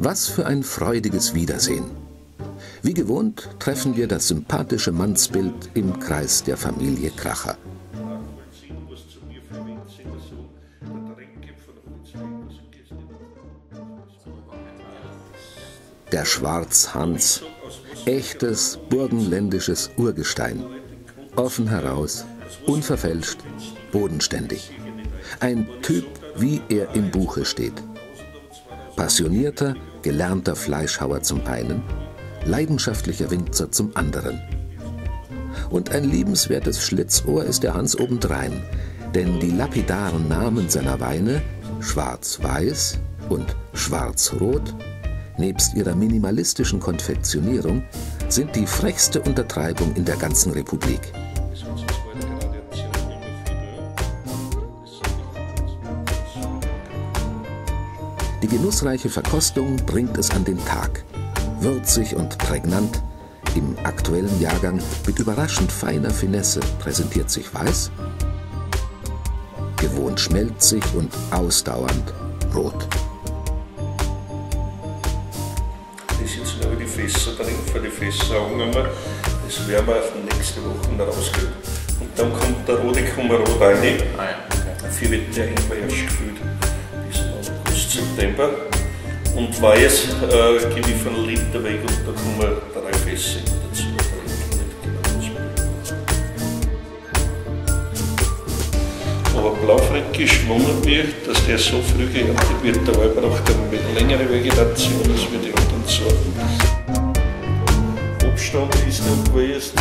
Was für ein freudiges Wiedersehen. Wie gewohnt treffen wir das sympathische Mannsbild im Kreis der Familie Kracher. Der Schwarzhans, echtes burgenländisches Urgestein. Offen heraus, unverfälscht, bodenständig. Ein Typ, wie er im Buche steht. Passionierter, gelernter Fleischhauer zum einen, leidenschaftlicher Winzer zum anderen. Und ein liebenswertes Schlitzohr ist der Hans obendrein, denn die lapidaren Namen seiner Weine, Schwarz-Weiß und Schwarz-Rot, nebst ihrer minimalistischen Konfektionierung, sind die frechste Untertreibung in der ganzen Republik. Die genussreiche Verkostung bringt es an den Tag. Würzig und prägnant, im aktuellen Jahrgang mit überraschend feiner Finesse präsentiert sich Weiß, gewohnt schmelzig und ausdauernd Rot. Das sind jetzt aber die Fässer drin, für die Fässer angegangen. Das werden wir nächste Woche rausgehen. Und dann kommt der Rote Kummerrot rein. Dafür wird der Ingwer erst gefüllt. Bis September. Und Weiß gebe ich von Liter weg und da kommen 3 Fässer dazu. Aber Blaufränkisch wundert mich, dass der so früh geerntet wird. Dabei braucht er eine längere Vegetation als wie die anderen Sorten. Abstand ist noch gewesen.